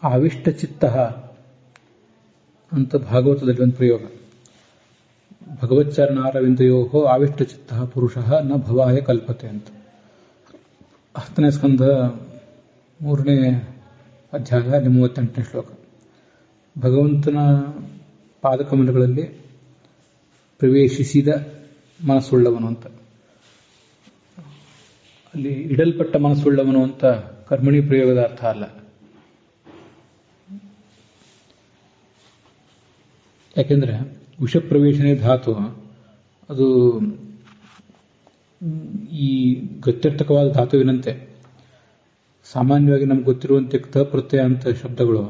ಆವಿಷ್ಟಚಿತ್ತ ಅಂತ ಭಾಗವತದಲ್ಲಿ ಒಂದು ಪ್ರಯೋಗ. ಭಗವಚ್ಚರಣಾರವಿಂದಯೋ ಆವಿಷ್ಟಚಿತ್ತ ಪುರುಷ ನ ಭವಾಯ ಕಲ್ಪತೆ ಅಂತ. 10ನೇ ಸ್ಕಂಧ 3ನೇ ಅಧ್ಯಾಯ 38ನೇ ಶ್ಲೋಕ. ಭಗವಂತನ ಪಾದಕಮಲಗಳಲ್ಲಿ ಪ್ರವೇಶಿಸಿದ ಮನಸ್ಸುಳ್ಳವನು ಅಂತ. ಅಲ್ಲಿ ಇಡಲ್ಪಟ್ಟ ಮನಸ್ಸುಳ್ಳವನು ಅಂತ ಕರ್ಮಣಿ ಪ್ರಯೋಗದ ಅರ್ಥ ಅಲ್ಲ. ಯಾಕೆಂದ್ರೆ ವಿಷಪ್ರವೇಶನೇ ಧಾತು ಅದು ಈ ಗತ್ಯರ್ಥಕವಾದ ಧಾತುವಿನಂತೆ. ಸಾಮಾನ್ಯವಾಗಿ ನಮ್ಗೆ ಗೊತ್ತಿರುವಂತೆ ತ ಪ್ರತ್ಯಯ ಅಂತ ಶಬ್ದಗಳು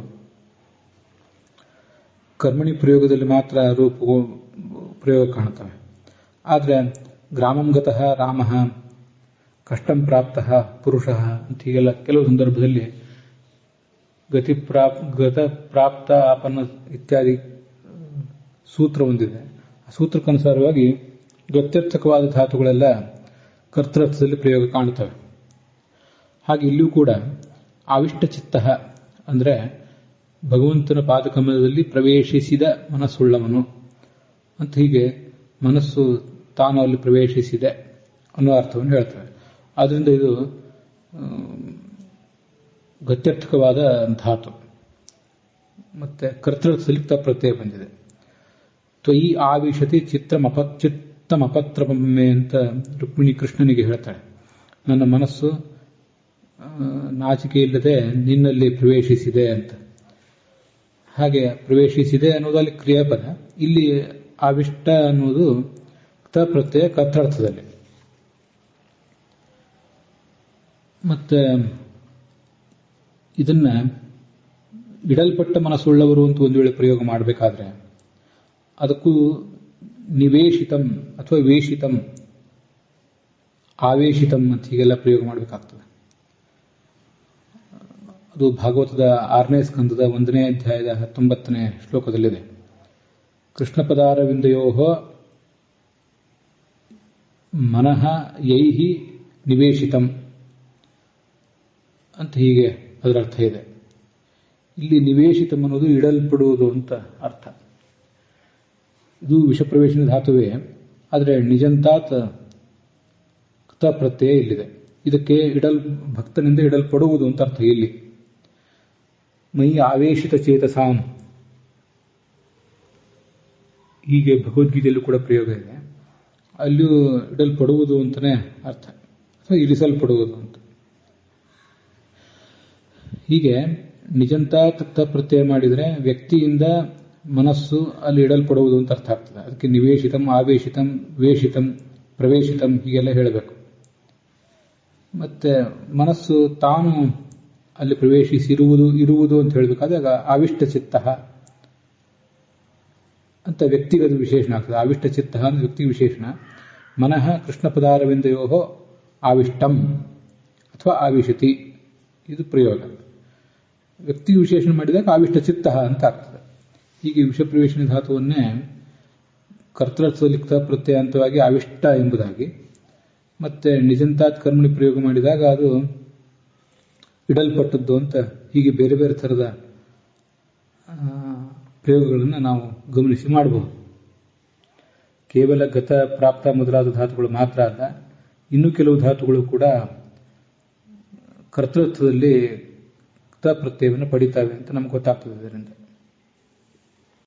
ಕರ್ಮಣಿ ಪ್ರಯೋಗದಲ್ಲಿ ಮಾತ್ರ ಪ್ರಯೋಗ ಕಾಣುತ್ತವೆ. ಆದರೆ ಗ್ರಾಮಂ ಗತಃ ರಾಮ, ಕಷ್ಟಂ ಪ್ರಾಪ್ತ ಪುರುಷ ಅಂತ ಹೀಗೆಲ್ಲ ಕೆಲವು ಸಂದರ್ಭದಲ್ಲಿ ಗತ ಪ್ರಾಪ್ತ ಆಪನ್ನ ಇತ್ಯಾದಿ ಸೂತ್ರ ಹೊಂದಿದೆ. ಆ ಸೂತ್ರಕ್ಕನುಸಾರವಾಗಿ ಗತ್ಯರ್ಥಕವಾದ ಧಾತುಗಳೆಲ್ಲ ಕರ್ತೃತ್ವದಲ್ಲಿ ಪ್ರಯೋಗ ಕಾಣುತ್ತವೆ. ಹಾಗೆ ಇಲ್ಲಿಯೂ ಕೂಡ ಆವಿಷ್ಟಚಿತ್ತ ಅಂದರೆ ಭಗವಂತನ ಪಾದಕಮಲದಲ್ಲಿ ಪ್ರವೇಶಿಸಿದ ಮನಸ್ಸುಳ್ಳವನು ಅಂತ. ಹೀಗೆ ಮನಸ್ಸು ತಾನು ಅಲ್ಲಿ ಪ್ರವೇಶಿಸಿದೆ ಅನ್ನೋ ಅರ್ಥವನ್ನು ಹೇಳ್ತವೆ. ಆದ್ದರಿಂದ ಇದು ಗತ್ಯರ್ಥಕವಾದ ಧಾತು. ಮತ್ತೆ ಕರ್ತೃತ್ವದಲ್ಲಿ ಪ್ರತ್ಯಯ ಬಂದಿದೆ. ತ್ವಯಿ ಆವಿಶತಿ ಚಿತ್ತಮಪತ್ರಮೆ ಅಂತ ರುಕ್ಮಿಣಿ ಕೃಷ್ಣನಿಗೆ ಹೇಳ್ತಾಳೆ. ನನ್ನ ಮನಸ್ಸು ನಾಚಿಕೆ ಇಲ್ಲದೆ ನಿನ್ನಲ್ಲಿ ಪ್ರವೇಶಿಸಿದೆ ಅಂತ. ಹಾಗೆ ಪ್ರವೇಶಿಸಿದೆ ಅನ್ನೋದಲ್ಲಿ ಕ್ರಿಯಾಪದ. ಇಲ್ಲಿ ಆವಿಷ್ಟ ಅನ್ನೋದು ತ ಪ್ರತ್ಯಯ ಕರ್ತರ್ಥದಲ್ಲಿ. ಮತ್ತೆ ಇದನ್ನ ಇಡಲ್ಪಟ್ಟ ಮನಸ್ಸುಳ್ಳವರು ಅಂತ ಒಂದು ವೇಳೆ ಪ್ರಯೋಗ ಮಾಡಬೇಕಾದ್ರೆ ಅದಕ್ಕೂ ನಿವೇಶಿತಂ ಅಥವಾ ವೇಷಿತಂ, ಆವೇಶಿತಂ ಅಂತ ಹೀಗೆಲ್ಲ ಪ್ರಯೋಗ ಮಾಡಬೇಕಾಗ್ತದೆ. ಅದು ಭಾಗವತದ 6ನೇ ಸ್ಕಂದದ 1ನೇ ಅಧ್ಯಾಯದ 19ನೇ ಶ್ಲೋಕದಲ್ಲಿದೆ. ಕೃಷ್ಣ ಪದಾರವಿಂದಯೋ ಮನಃ ಯೈಹಿ ನಿವೇಶಿತಂ ಅಂತ ಹೀಗೆ ಅದರ ಅರ್ಥ ಇದೆ. ಇಲ್ಲಿ ನಿವೇಶಿತಂ ಅನ್ನೋದು ಇಡಲ್ಪಡುವುದು ಅಂತ ಅರ್ಥ. ಇದು ವಿಷಪ್ರವೇಶನ ಧಾತುವೇ, ಆದರೆ ನಿಜಂತಾತ್ ತ ಪ್ರತ್ಯಯ ಇಲ್ಲಿದೆ. ಇದಕ್ಕೆ ಭಕ್ತನಿಂದ ಇಡಲ್ಪಡುವುದು ಅಂತ ಅರ್ಥ. ಇಲ್ಲಿ ಮೈ ಆವೇಶಿತ ಚೇತಸಾಂ ಹೀಗೆ ಭಗವದ್ಗೀತೆಯಲ್ಲೂ ಕೂಡ ಪ್ರಯೋಗ ಇದೆ. ಅಲ್ಲಿಯೂ ಇಡಲ್ಪಡುವುದು ಅಂತಲೇ ಅರ್ಥ, ಅಥವಾ ಇಳಿಸಲ್ಪಡುವುದು ಅಂತ. ಹೀಗೆ ನಿಜಂತಾತ್ ತ ಪ್ರತ್ಯಯ ಮಾಡಿದರೆ ವ್ಯಕ್ತಿಯಿಂದ ಮನಸ್ಸು ಅಲ್ಲಿ ಇಡಲ್ಪಡುವುದು ಅಂತ ಅರ್ಥ ಆಗ್ತದೆ. ಅದಕ್ಕೆ ನಿವೇಶಿತಂ, ಆವೇಶಿತಂ, ವೇಷಿತಂ, ಪ್ರವೇಶಿತಂ ಹೀಗೆಲ್ಲ ಹೇಳಬೇಕು. ಮತ್ತೆ ಮನಸ್ಸು ತಾನು ಅಲ್ಲಿ ಪ್ರವೇಶಿಸಿರುವುದು ಅಂತ ಹೇಳಬೇಕಾದಾಗ ಆವಿಷ್ಟಚಿತ್ತ ಅಂತ ವ್ಯಕ್ತಿಗತ ವಿಶೇಷಣ ಆಗ್ತದೆ. ಆವಿಷ್ಟಚಿತ್ತ ಅಂತ ವ್ಯಕ್ತಿ ವಿಶೇಷಣ. ಮನಃ ಕೃಷ್ಣ ಪದಾರವಿಂದಯೋ ಆವಿಷ್ಟಂ ಅಥವಾ ಆವಿಶತಿ ಇದು ಪ್ರಯೋಗ. ವ್ಯಕ್ತಿ ವಿಶೇಷಣ ಮಾಡಿದಾಗ ಆವಿಷ್ಟಚಿತ್ತ ಅಂತ ಆಗ್ತದೆ. ಹೀಗೆ ವಿಷಪ್ರವೇಶನ ಧಾತುವನ್ನೇ ಕರ್ತೃತ್ವಲಿಪ್ತ ಪ್ರತ್ಯಯ ಅಂತವಾಗಿ ಆವಿಷ್ಟ ಎಂಬುದಾಗಿ, ಮತ್ತೆ ನಿಜಂತಾತ್ ಕರ್ಮಣಿ ಪ್ರಯೋಗ ಮಾಡಿದಾಗ ಅದು ಇಡಲ್ಪಟ್ಟದ್ದು ಅಂತ ಹೀಗೆ ಬೇರೆ ಬೇರೆ ಥರದ ಪ್ರಯೋಗಗಳನ್ನು ನಾವು ಗಮನಿಸಿ ಮಾಡಬಹುದು. ಕೇವಲ ಗತ, ಪ್ರಾಪ್ತ ಮೊದಲಾದ ಧಾತುಗಳು ಮಾತ್ರ ಅಲ್ಲ, ಇನ್ನೂ ಕೆಲವು ಧಾತುಗಳು ಕೂಡ ಕರ್ತೃತ್ವದಲ್ಲಿ ತ ಪ್ರತ್ಯಯವನ್ನು ಪಡಿತಾವೆ ಅಂತ ನಮ್ಗೆ ಗೊತ್ತಾಗ್ತದೆ ಇದರಿಂದ.